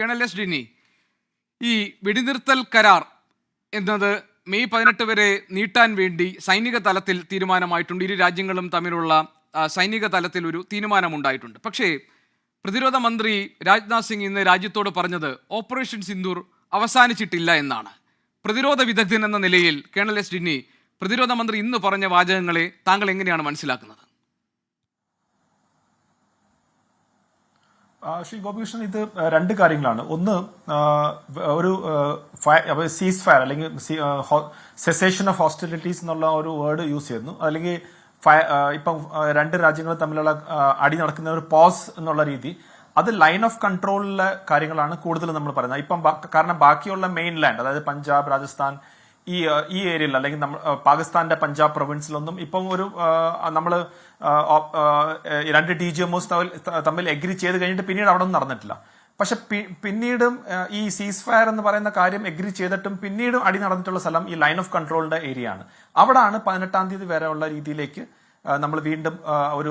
Colonel S ഡിന്നി, ഈ വെടിനിർത്തൽ കരാർ എന്നത് മെയ് 18 വരെ നീട്ടാൻ വേണ്ടി സൈനിക തലത്തിൽ തീരുമാനമായിട്ടുണ്ട്. ഇരു രാജ്യങ്ങളും തമ്മിലുള്ള സൈനിക തലത്തിൽ ഒരു തീരുമാനമുണ്ടായിട്ടുണ്ട്. പക്ഷേ പ്രതിരോധ മന്ത്രി രാജ്നാഥ് സിംഗ് ഇന്ന് രാജ്യത്തോട് പറഞ്ഞത് ഓപ്പറേഷൻ സിന്ദൂർ അവസാനിച്ചിട്ടില്ല എന്നാണ്. പ്രതിരോധ വിദഗ്ധൻ എന്ന നിലയിൽ കേണൽ എസ് ഡിന്നി, പ്രതിരോധ മന്ത്രി ഇന്ന് പറഞ്ഞ വാചകങ്ങളെ താങ്കൾ എങ്ങനെയാണ് മനസ്സിലാക്കുന്നത്? ശ്രീ ഗോപികൃഷ്ണൻ, ഇത് രണ്ട് കാര്യങ്ങളാണ്. ഒന്ന്, ഒരു സീസ് ഫയർ അല്ലെങ്കിൽ സെസേഷൻ ഓഫ് ഹോസ്റ്റിലിറ്റീസ് എന്നുള്ള ഒരു വേർഡ് യൂസ് ചെയ്യുന്നു. അല്ലെങ്കിൽ ഇപ്പം രണ്ട് രാജ്യങ്ങൾ തമ്മിലുള്ള അടി നടക്കുന്ന ഒരു പോസ് എന്നുള്ള രീതി, അത് ലൈൻ ഓഫ് കൺട്രോളിലെ കാര്യങ്ങളാണ് കൂടുതൽ നമ്മൾ പറയുന്നത്. ഇപ്പം കാരണം ബാക്കിയുള്ള മെയിൻ ലാൻഡ്, അതായത് പഞ്ചാബ്, രാജസ്ഥാൻ, ഈ ഏരിയയിൽ അല്ലെങ്കിൽ പാകിസ്ഥാന്റെ പഞ്ചാബ് പ്രൊവിൻസിലൊന്നും ഇപ്പം ഒരു നമ്മൾ രണ്ട് DGMOs തമ്മിൽ എഗ്രി ചെയ്ത് കഴിഞ്ഞിട്ട് പിന്നീട് അവിടെ ഒന്നും നടന്നിട്ടില്ല. പക്ഷെ പിന്നീടും ഈ സീസ് ഫയർ എന്ന് പറയുന്ന കാര്യം എഗ്രി ചെയ്തിട്ടും പിന്നീടും അടി നടന്നിട്ടുള്ള സ്ഥലം ഈ ലൈൻ ഓഫ് കൺട്രോളിന്റെ ഏരിയ ആണ്. അവിടാണ് 18-ാം തീയതി വരെ ഉള്ള രീതിയിലേക്ക് നമ്മൾ വീണ്ടും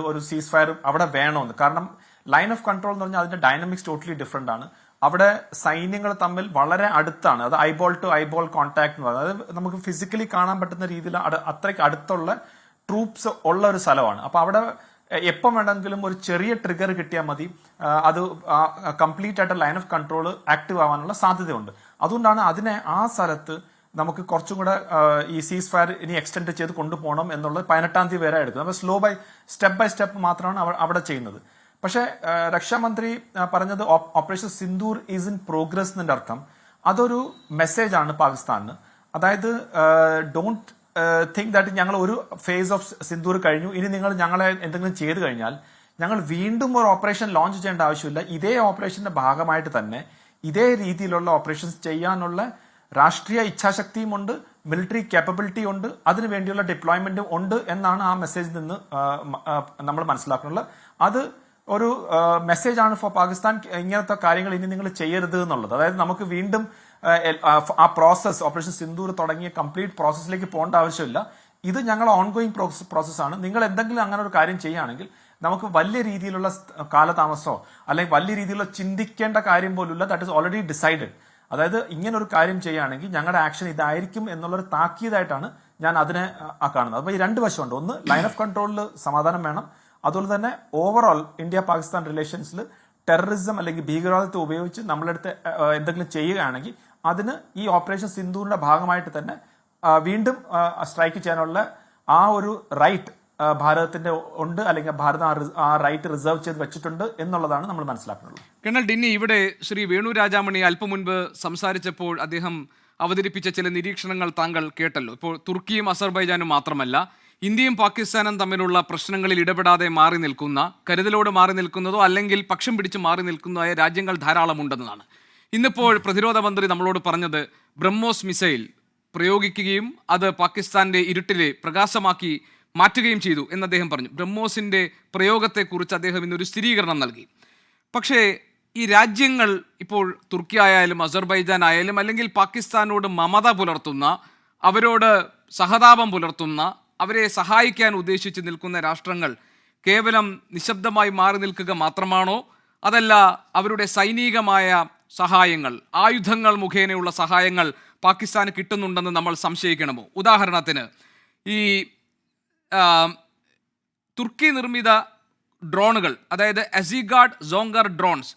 ഒരു സീസ് ഫയർ അവിടെ വേണമെന്ന്. കാരണം ലൈൻ ഓഫ് കൺട്രോൾ എന്ന് പറഞ്ഞാൽ അതിന്റെ ഡൈനാമിക്സ് ടോട്ടലി ഡിഫറെന്റ് ആണ്. അവിടെ സൈന്യങ്ങൾ തമ്മിൽ വളരെ അടുത്താണ്, അത് ഐബോൾ ടു ഐബോൾ കോൺടാക്ട് എന്ന് പറയുന്നത്. അതായത് നമുക്ക് ഫിസിക്കലി കാണാൻ പറ്റുന്ന രീതിയിൽ അത്രയ്ക്ക് അടുത്തുള്ള ട്രൂപ്സ് ഉള്ള ഒരു സ്ഥലമാണ്. അപ്പൊ അവിടെ എപ്പം വേണമെങ്കിലും ഒരു ചെറിയ ട്രിഗർ കിട്ടിയാൽ മതി, അത് കംപ്ലീറ്റ് ആയിട്ട് ലൈൻ ഓഫ് കൺട്രോൾ ആക്റ്റീവ് ആവാനുള്ള സാധ്യതയുണ്ട്. അതുകൊണ്ടാണ് അതിനെ ആ സ്ഥലത്ത് നമുക്ക് കുറച്ചും കൂടെ ഈ സീസ് ഫയർ ഇനി എക്സ്റ്റെൻഡ് ചെയ്ത് കൊണ്ടുപോകണം എന്നുള്ളത് 18-ാം തീയതി വരെ എടുക്കുന്നത്. അപ്പോൾ ബൈ സ്റ്റെപ്പ് മാത്രമാണ് അവിടെ ചെയ്യുന്നത്. പക്ഷേ രക്ഷാമന്ത്രി പറഞ്ഞത് operation Sindoor is in progress എന്നതിന്റെ അർത്ഥം അതൊരു മെസ്സേജ് ആണ് പാകിസ്ഥാനിന്. അതായത് ഡോണ്ട് തിങ്ക് ദാറ്റ് ഞങ്ങൾ ഒരു ഫേസ് ഓഫ് സിന്ദൂർ കഴിഞ്ഞു, ഇനി നിങ്ങൾ ഞങ്ങളെ എന്തെങ്കിലും ചെയ്തു കഴിഞ്ഞാൽ ഞങ്ങൾ വീണ്ടും ഒരു ഓപ്പറേഷൻ ലോഞ്ച് ചെയ്യേണ്ട ആവശ്യമില്ല. ഇതേ ഓപ്പറേഷന്റെ ഭാഗമായിട്ട് തന്നെ ഇതേ രീതിയിലുള്ള ഓപ്പറേഷൻസ് ചെയ്യാനുള്ള രാഷ്ട്രീയ ഇച്ഛാശക്തിയും ഉണ്ട്, മിലിറ്ററി കേപ്പബിലിറ്റി ഉണ്ട്, അതിനു വേണ്ടിയുള്ള ഡിപ്ലോയ്മെന്റും ഉണ്ട് എന്നാണ് ആ മെസ്സേജിൽ നിന്ന് നമ്മൾ മനസ്സിലാക്കുന്നത്. അത് ഒരു മെസ്സേജ് ആണ് ഫോർ പാകിസ്ഥാൻ, ഇങ്ങനത്തെ കാര്യങ്ങൾ ഇനി നിങ്ങൾ ചെയ്യരുത് എന്നുള്ളത്. അതായത് നമുക്ക് വീണ്ടും ആ പ്രോസസ്, ഓപ്പറേഷൻ സിന്ദൂർ തുടങ്ങിയ കംപ്ലീറ്റ് പ്രോസസ്സിലേക്ക് പോകേണ്ട ആവശ്യമില്ല. ഇത് ഞങ്ങൾ ഓൺഗോയിങ് പ്രോസസ്സാണ്. നിങ്ങൾ എന്തെങ്കിലും അങ്ങനെ ഒരു കാര്യം ചെയ്യുകയാണെങ്കിൽ നമുക്ക് വലിയ രീതിയിലുള്ള കാലതാമസമോ അല്ലെങ്കിൽ വലിയ രീതിയിലുള്ള ചിന്തിക്കേണ്ട കാര്യം പോലുമില്ല. That is already decided. അതായത് ഇങ്ങനെ ഒരു കാര്യം ചെയ്യുകയാണെങ്കിൽ ഞങ്ങളുടെ ആക്ഷൻ ഇതായിരിക്കും എന്നുള്ളൊരു താക്കീതായിട്ടാണ് ഞാൻ അതിനെ കാണുന്നത്. അപ്പൊ ഈ രണ്ട് വശമുണ്ട്. ഒന്ന്, ലൈൻ ഓഫ് കൺട്രോളിൽ സമാധാനം വേണം. അതുപോലെ തന്നെ ഓവറോൾ ഇന്ത്യ പാകിസ്ഥാൻ റിലേഷൻസിൽ ടെററിസം അല്ലെങ്കിൽ ഭീകരവാദത്തെ ഉപയോഗിച്ച് നമ്മളെടുത്ത് എന്തെങ്കിലും ചെയ്യുകയാണെങ്കിൽ അതിന് ഈ ഓപ്പറേഷൻ സിന്ദൂറിന്റെ ഭാഗമായിട്ട് തന്നെ വീണ്ടും സ്ട്രൈക്ക് ചെയ്യാനുള്ള ആ ഒരു റൈറ്റ് ഭാരതത്തിന്റെ ഉണ്ട്, അല്ലെങ്കിൽ ഭാരതം ആ റൈറ്റ് റിസർവ് ചെയ്ത് വെച്ചിട്ടുണ്ട് എന്നുള്ളതാണ് നമ്മൾ മനസ്സിലാക്കുന്നത്. കേണൽ ഡിന്നി, ഇവിടെ ശ്രീ വേണു രാജാമണി അല്പം മുൻപ് സംസാരിച്ചപ്പോൾ അദ്ദേഹം അവതരിപ്പിച്ച ചില നിരീക്ഷണങ്ങൾ താങ്കൾ കേട്ടല്ലോ. ഇപ്പോൾ തുർക്കിയും അസർബൈജാനും മാത്രമല്ല, ഇന്ത്യയും പാകിസ്ഥാനും തമ്മിലുള്ള പ്രശ്നങ്ങളിൽ ഇടപെടാതെ മാറി നിൽക്കുന്ന, കരുതലോട് മാറി നിൽക്കുന്നതോ അല്ലെങ്കിൽ പക്ഷം പിടിച്ച് മാറി നിൽക്കുന്നതായ രാജ്യങ്ങൾ ധാരാളമുണ്ടെന്നതാണ്. ഇന്നിപ്പോൾ പ്രതിരോധ മന്ത്രി നമ്മളോട് പറഞ്ഞത് ബ്രഹ്മോസ് മിസൈൽ പ്രയോഗിക്കുകയും അത് പാകിസ്ഥാന്റെ ഇരുട്ടിലെ പ്രകാശമാക്കി മാറ്റുകയും ചെയ്തു എന്ന് അദ്ദേഹം പറഞ്ഞു. ബ്രഹ്മോസിന്റെ പ്രയോഗത്തെക്കുറിച്ച് അദ്ദേഹം ഇന്നൊരു സ്ഥിരീകരണം നൽകി. പക്ഷേ ഈ രാജ്യങ്ങൾ ഇപ്പോൾ തുർക്കി ആയാലും അസർബൈജാൻ ആയാലും അല്ലെങ്കിൽ പാകിസ്ഥാനോട് മമത പുലർത്തുന്ന, അവരോട് സഹതാപം പുലർത്തുന്ന, അവരെ സഹായിക്കാൻ ഉദ്ദേശിച്ച് നിൽക്കുന്ന രാഷ്ട്രങ്ങൾ കേവലം നിശബ്ദമായി മാറി നിൽക്കുക മാത്രമാണോ? അതല്ല അവരുടെ സൈനികമായ സഹായങ്ങൾ, ആയുധങ്ങൾ മുഖേനയുള്ള സഹായങ്ങൾ പാകിസ്ഥാന് കിട്ടുന്നുണ്ടെന്ന് നമ്മൾ സംശയിക്കണമോ? ഉദാഹരണത്തിന് ഈ തുർക്കി നിർമ്മിത ഡ്രോണുകൾ, അതായത് അസിഗാർഡ് സോങ്കർ ഡ്രോൺസ്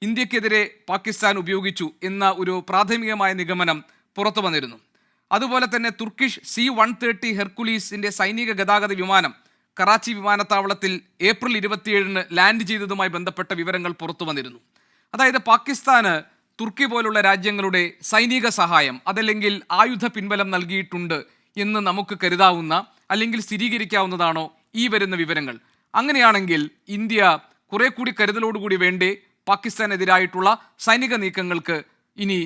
ഇന്ത്യക്കെതിരെ പാകിസ്ഥാൻ ഉപയോഗിച്ചു എന്ന ഒരു പ്രാഥമികമായ നിഗമനം പുറത്തു വന്നിരുന്നു. അതുപോലെ തന്നെ തുർക്കിഷ് C-130 ഹെർക്കുലീസിന്റെ സൈനിക ഗതാഗത വിമാനം കറാച്ചി വിമാനത്താവളത്തിൽ ഏപ്രിൽ 27 ലാൻഡ് ചെയ്തതുമായി ബന്ധപ്പെട്ട വിവരങ്ങൾ പുറത്തു വന്നിരുന്നു. അതായത് പാകിസ്ഥാന് തുർക്കി പോലുള്ള രാജ്യങ്ങളുടെ സൈനിക സഹായം അതല്ലെങ്കിൽ ആയുധ പിൻബലം നൽകിയിട്ടുണ്ട് എന്ന് നമുക്ക് കരുതാവുന്ന അല്ലെങ്കിൽ സ്ഥിരീകരിക്കാവുന്നതാണോ ഈ വരുന്ന വിവരങ്ങൾ? അങ്ങനെയാണെങ്കിൽ ഇന്ത്യ കുറെ കൂടി കരുതലോടുകൂടി വേണ്ടേ പാകിസ്ഥാനെതിരായിട്ടുള്ള സൈനിക നീക്കങ്ങൾക്ക് ഇനി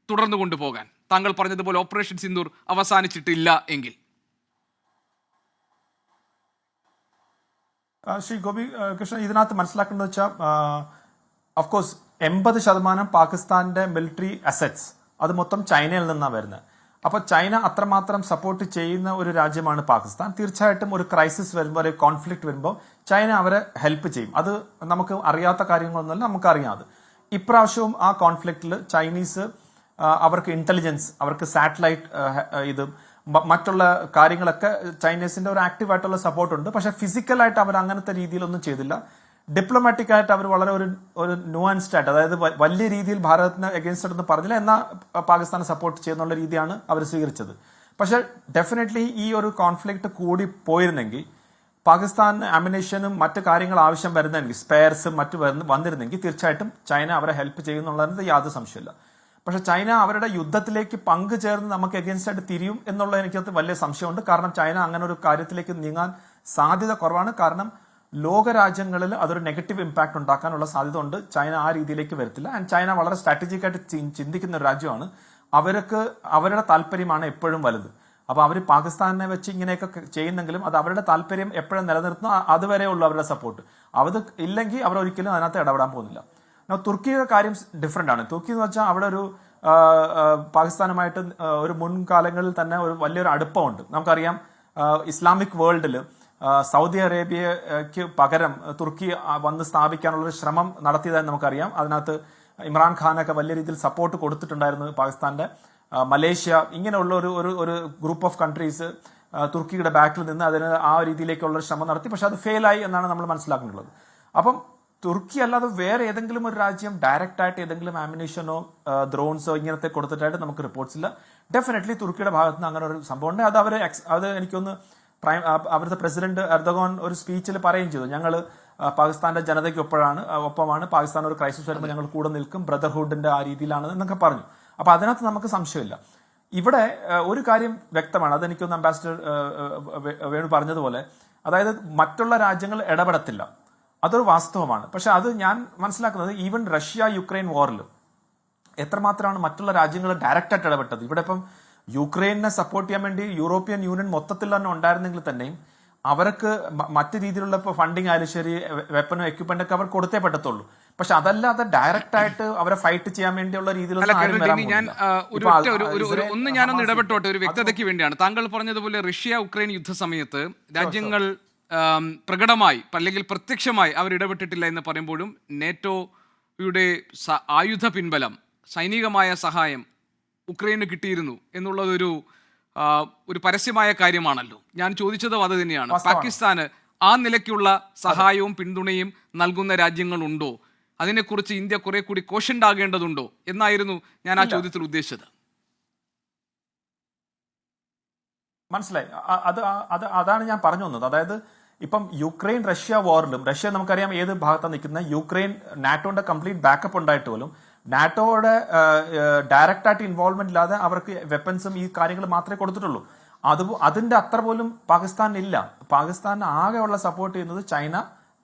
തുടർന്നു കൊണ്ടുപോകാൻ? താങ്കൾ പറഞ്ഞതുപോലെ ഓപ്പറേഷൻ സിന്ദൂർ അവസാനിച്ചിട്ടില്ല എങ്കിൽ. ശ്രീ ഗോപി കൃഷ്ണൻ, ഇതിനകത്ത് മനസ്സിലാക്കുന്നത് വെച്ചാൽ ഓഫ്കോഴ്സ് 80% പാകിസ്ഥാന്റെ മിലിറ്ററി അസറ്റ്സ് അത് മൊത്തം ചൈനയിൽ നിന്നാണ് വരുന്നത്. അപ്പോൾ ചൈന അത്രമാത്രം സപ്പോർട്ട് ചെയ്യുന്ന ഒരു രാജ്യമാണ് പാകിസ്ഥാൻ. തീർച്ചയായിട്ടും ഒരു ക്രൈസിസ് വരുമ്പോൾ, ഒരു കോൺഫ്ലിക്റ്റ് വരുമ്പോൾ ചൈന അവരെ ഹെൽപ്പ് ചെയ്യും. അത് നമുക്ക് അറിയാത്ത കാര്യങ്ങളൊന്നുമല്ല, നമുക്കറിയാം. അത് ഇപ്രാവശ്യവും ആ കോൺഫ്ലിക്റ്റിൽ ചൈനീസ് അവർക്ക് ഇന്റലിജൻസ്, അവർക്ക് സാറ്റലൈറ്റ് ഇത് മറ്റുള്ള കാര്യങ്ങളൊക്കെ ചൈനീസിന്റെ ഒരു ആക്റ്റീവായിട്ടുള്ള സപ്പോർട്ടുണ്ട്. പക്ഷെ ഫിസിക്കലായിട്ട് അവർ അങ്ങനത്തെ രീതിയിലൊന്നും ചെയ്തില്ല. ഡിപ്ലോമാറ്റിക് ആയിട്ട് അവർ വളരെ ഒരു നുവാൻസ്ഡ് ആയിട്ട്, അതായത് വലിയ രീതിയിൽ ഭാരതത്തിന് എഗൻസ്റ്റ് എന്ന് പറഞ്ഞില്ല, എന്നാൽ പാകിസ്ഥാനെ സപ്പോർട്ട് ചെയ്യുന്നുള്ള രീതിയാണ് അവർ സ്വീകരിച്ചത്. പക്ഷെ ഡെഫിനറ്റ്ലി ഈ ഒരു കോൺഫ്ലിക്റ്റ് കൂടി പോയിരുന്നെങ്കിൽ, പാകിസ്ഥാന് അമ്യുനേഷനും മറ്റു കാര്യങ്ങൾ ആവശ്യം വരുന്നെങ്കിൽ, സ്പെയർസും മറ്റു വന്നിരുന്നെങ്കിൽ തീർച്ചയായിട്ടും ചൈന അവരെ ഹെൽപ്പ് ചെയ്യുന്നുള്ളത് യാതൊരു സംശയമില്ല. പക്ഷെ ചൈന അവരുടെ യുദ്ധത്തിലേക്ക് പങ്കുചേർന്ന് നമുക്ക് എഗൻസ്റ്റ് ആയിട്ട് തിരിയും എന്നുള്ളത് എനിക്കത് വലിയ സംശയമുണ്ട്. കാരണം ചൈന അങ്ങനെ ഒരു കാര്യത്തിലേക്ക് നീങ്ങാൻ സാധ്യത കുറവാണ്. കാരണം ലോകരാജ്യങ്ങളിൽ അതൊരു നെഗറ്റീവ് ഇമ്പാക്ട് ഉണ്ടാക്കാനുള്ള സാധ്യത ഉണ്ട്. ചൈന ആ രീതിയിലേക്ക് വരത്തില്ല. ആൻഡ് ചൈന വളരെ സ്ട്രാറ്റജിക് ആയിട്ട് ചിന്തിക്കുന്ന ഒരു രാജ്യമാണ്. അവർക്ക് അവരുടെ താല്പര്യമാണ് എപ്പോഴും വലുത്. അപ്പൊ അവർ പാകിസ്ഥാനെ വെച്ച് ഇങ്ങനെയൊക്കെ ചെയ്യുന്നെങ്കിലും അത് അവരുടെ താല്പര്യം എപ്പോഴും നിലനിർത്തുന്നു. അതുവരെ ഉള്ളൂ അവരുടെ സപ്പോർട്ട്. അത് ഇല്ലെങ്കിൽ അവർ ഒരിക്കലും അതിനകത്ത് ഇടപെടാൻ പോകുന്നില്ല. തുർക്കിയുടെ കാര്യം ഡിഫറെന്റ് ആണ്. തുർക്കി എന്ന് വെച്ചാൽ അവിടെ ഒരു പാകിസ്ഥാനുമായിട്ട് ഒരു മുൻകാലങ്ങളിൽ തന്നെ ഒരു വലിയൊരു അടുപ്പമുണ്ട്. നമുക്കറിയാം ഇസ്ലാമിക് വേൾഡിൽ സൗദി അറേബ്യയ്ക്ക് പകരം തുർക്കി വന്ന് സ്ഥാപിക്കാനുള്ള ഒരു ശ്രമം നടത്തിയതായി നമുക്കറിയാം. അതിനകത്ത് ഇമ്രാൻഖാനൊക്കെ വലിയ രീതിയിൽ സപ്പോർട്ട് കൊടുത്തിട്ടുണ്ടായിരുന്നു പാകിസ്ഥാന്റെ. മലേഷ്യ, ഇങ്ങനെയുള്ള ഒരു ഗ്രൂപ്പ് ഓഫ് കൺട്രീസ് തുർക്കിയുടെ ബാക്കിൽ നിന്ന് അതിന് ആ രീതിയിലേക്കുള്ള ശ്രമം നടത്തി. പക്ഷെ അത് ഫെയിലായി എന്നാണ് നമ്മൾ മനസ്സിലാക്കുന്നുള്ളത്. അപ്പം തുർക്കി അല്ലാതെ വേറെ ഏതെങ്കിലും ഒരു രാജ്യം ഡയറക്റ്റ് ആയിട്ട് ഏതെങ്കിലും ആമിനേഷനോ ഡ്രോൺസോ ഇങ്ങനത്തെ കൊടുത്തിട്ടായിട്ട് നമുക്ക് റിപ്പോർട്ട്സ് ഇല്ല. ഡെഫിനറ്റ്ലി തുർക്കിയുടെ ഭാഗത്ത് നിന്ന് അങ്ങനെ ഒരു സംഭവം ഉണ്ട്. അത് എനിക്കൊന്ന് അവിടുത്തെ പ്രസിഡന്റ് എർദോഗാൻ ഒരു സ്പീച്ചിൽ പറയുകയും ചെയ്തു, ഞങ്ങൾ പാകിസ്ഥാന്റെ ജനതയ്ക്ക് ഒപ്പമാണ്, പാകിസ്ഥാൻ ഒരു ക്രൈസിസ് വരുമ്പോൾ ഞങ്ങൾ കൂടെ നിൽക്കും, ബ്രദർഹുഡിന്റെ ആ രീതിയിലാണ് എന്നൊക്കെ പറഞ്ഞു. അപ്പൊ അതിനകത്ത് നമുക്ക് സംശയമില്ല. ഇവിടെ ഒരു കാര്യം വ്യക്തമാണ്, അതെനിക്കൊന്ന് അംബാസിഡർ വേണു പറഞ്ഞതുപോലെ, അതായത് മറ്റുള്ള രാജ്യങ്ങൾ ഇടപെടത്തില്ല, അതൊരു വാസ്തവമാണ്. പക്ഷെ അത് ഞാൻ മനസ്സിലാക്കുന്നത് ഈവൻ റഷ്യ യുക്രൈൻ വാറിൽ എത്രമാത്രമാണ് മറ്റുള്ള രാജ്യങ്ങൾ ഡയറക്റ്റായിട്ട് ഇടപെട്ടത്. ഇവിടെ ഇപ്പം യുക്രൈനെ സപ്പോർട്ട് ചെയ്യാൻ വേണ്ടി യൂറോപ്യൻ യൂണിയൻ മൊത്തത്തിൽ തന്നെ ഉണ്ടായിരുന്നെങ്കിൽ തന്നെയും അവർക്ക് മറ്റു രീതിയിലുള്ള ഇപ്പോൾ ഫണ്ടിങ് ആയാലും ശരി, വെപ്പനും എക്യുപ്മെന്റ് ഒക്കെ അവർ കൊടുത്തേ പറ്റത്തുള്ളൂ. പക്ഷെ അതല്ലാതെ ഡയറക്റ്റ് ആയിട്ട് അവരെ ഫൈറ്റ് ചെയ്യാൻ വേണ്ടിയുള്ള ഞാനൊന്ന് ഇടപെട്ടോട്ടെ ഒരു വ്യക്തതയ്ക്ക് വേണ്ടിയാണ്. താങ്കൾ പറഞ്ഞതുപോലെ റഷ്യ ഉക്രൈൻ യുദ്ധസമയത്ത് രാജ്യങ്ങൾ പ്രകടമായി അല്ലെങ്കിൽ പ്രത്യക്ഷമായി അവർ ഇടപെട്ടിട്ടില്ല എന്ന് പറയുമ്പോഴും നേറ്റോയുടെ ആയുധ പിൻബലം, സൈനികമായ സഹായം ഉക്രൈന് കിട്ടിയിരുന്നു എന്നുള്ളതൊരു പരസ്യമായ കാര്യമാണല്ലോ. ഞാൻ ചോദിച്ചതും അത് തന്നെയാണ്. പാകിസ്ഥാന് ആ നിലയ്ക്കുള്ള സഹായവും പിന്തുണയും നൽകുന്ന രാജ്യങ്ങളുണ്ടോ? അതിനെക്കുറിച്ച് ഇന്ത്യ കുറെ കൂടി കോഷൻഡ് ആകേണ്ടതുണ്ടോ എന്നായിരുന്നു ഞാൻ ആ ചോദ്യത്തിൽ ഉദ്ദേശിച്ചത്. മനസ്സിലായി. അതാണ് ഞാൻ പറഞ്ഞു വന്നത്. അതായത് ഇപ്പം യുക്രൈൻ റഷ്യ വാറിലും, റഷ്യ നമുക്കറിയാം ഏത് ഭാഗത്താണ് നിൽക്കുന്നത്, യുക്രൈൻ നാറ്റോയുടെ കംപ്ലീറ്റ് ബാക്കപ്പ് ഉണ്ടായിട്ട് പോലും നാറ്റോയുടെ ഡയറക്റ്റ് ആയിട്ട് ഇൻവോൾവ്മെന്റ് ഇല്ലാതെ അവർക്ക് വെപ്പൺസും ഈ കാര്യങ്ങൾ മാത്രമേ കൊടുത്തിട്ടുള്ളൂ. അതിന്റെ അത്ര പോലും പാകിസ്ഥാനില്ല. പാകിസ്ഥാന് ആകെയുള്ള സപ്പോർട്ട് ചെയ്യുന്നത് ചൈന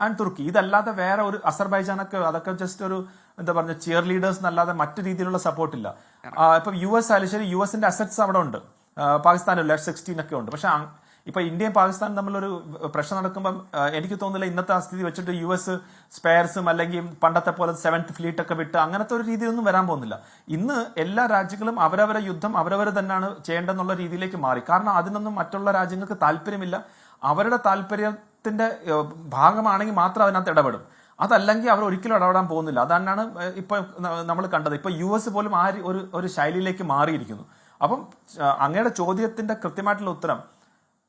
ആൻഡ് തുർക്കി. ഇതല്ലാതെ വേറെ ഒരു അസർബൈജാനൊക്കെ അതൊക്കെ ജസ്റ്റ് ഒരു എന്താ പറഞ്ഞ ചിയർ ലീഡേഴ്സ് എന്നല്ലാതെ മറ്റു രീതിയിലുള്ള സപ്പോർട്ട് ഇല്ല. ഇപ്പൊ US ആയാലും ശരി, US-ന്റെ അസറ്റ്സ് അവിടെ ഉണ്ട്, പാകിസ്ഥാനിൽ F-16 ഒക്കെ ഉണ്ട്. പക്ഷെ ഇപ്പൊ ഇന്ത്യയും പാകിസ്ഥാനും തമ്മിലൊരു പ്രശ്നം നടക്കുമ്പോൾ എനിക്ക് തോന്നുന്നില്ല ഇന്നത്തെ ആ സ്ഥിതി വെച്ചിട്ട് US സ്പെയർസും അല്ലെങ്കിൽ പണ്ടത്തെ പോലെ 7th ഫ്ലീറ്റ് ഒക്കെ വിട്ട് അങ്ങനത്തെ ഒരു രീതിയിലൊന്നും വരാൻ പോകുന്നില്ല. ഇന്ന് എല്ലാ രാജ്യങ്ങളും അവരവരെ യുദ്ധം അവരവർ തന്നെയാണ് ചെയ്യേണ്ടെന്നുള്ള രീതിയിലേക്ക് മാറി. കാരണം അതിനൊന്നും മറ്റുള്ള രാജ്യങ്ങൾക്ക് താല്പര്യമില്ല. അവരുടെ താല്പര്യത്തിന്റെ ഭാഗമാണെങ്കിൽ മാത്രം അതിനകത്ത് ഇടപെടും, അതല്ലെങ്കിൽ അവർ ഒരിക്കലും ഇടപെടാൻ പോകുന്നില്ല. അതാണ് ഇപ്പൊ നമ്മൾ കണ്ടത്. ഇപ്പൊ US പോലും ആ ഒരു ശൈലിയിലേക്ക് മാറിയിരിക്കുന്നു. അപ്പം അങ്ങയുടെ ചോദ്യത്തിന്റെ കൃത്യമായിട്ടുള്ള ഉത്തരം,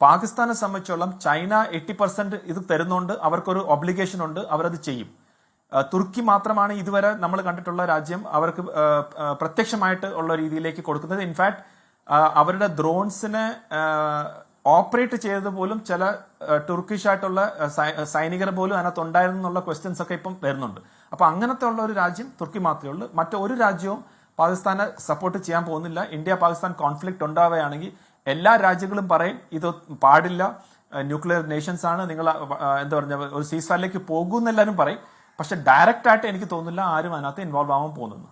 പാകിസ്ഥാനെ സംബന്ധിച്ചോളം ചൈന 80% ഇത് തരുന്നുണ്ട്, അവർക്കൊരു ഒബ്ലിഗേഷൻ ഉണ്ട്, അവരത് ചെയ്യും. തുർക്കി മാത്രമാണ് ഇതുവരെ നമ്മൾ കണ്ടിട്ടുള്ള രാജ്യം അവർക്ക് പ്രത്യക്ഷമായിട്ട് ഉള്ള രീതിയിലേക്ക് കൊടുക്കുന്നത്. ഇൻഫാക്ട് അവരുടെ ഡ്രോൺസിനെ ഓപ്പറേറ്റ് ചെയ്തത് പോലും ചില തുർക്കിഷ് ആയിട്ടുള്ള സൈനികർ പോലും അതിനകത്ത് ഉണ്ടായിരുന്നു എന്നുള്ള ക്വസ്റ്റ്യൻസ് ഒക്കെ ഇപ്പം വരുന്നുണ്ട്. അപ്പൊ അങ്ങനത്തെ ഉള്ള ഒരു രാജ്യം തുർക്കി മാത്രമേ ഉള്ളൂ. മറ്റൊരു രാജ്യവും പാകിസ്ഥാനെ സപ്പോർട്ട് ചെയ്യാൻ പോകുന്നില്ല. ഇന്ത്യ പാകിസ്ഥാൻ കോൺഫ്ലിക്ട് ഉണ്ടാവുകയാണെങ്കിൽ എല്ലാ രാജ്യങ്ങളും പറയും ഇത് പാടില്ല, ന്യൂക്ലിയർ നേഷൻസ് ആണ്, നിങ്ങൾ എന്താ പറഞ്ഞ ഒരു സീസ് ഫയറിലേക്ക് പോകുമെന്നെല്ലാവരും പറയും. പക്ഷെ ഡയറക്റ്റ് ആയിട്ട് എനിക്ക് തോന്നുന്നില്ല ആരും അതിനകത്ത് ഇൻവോൾവ് ആവാൻ പോകുന്നു.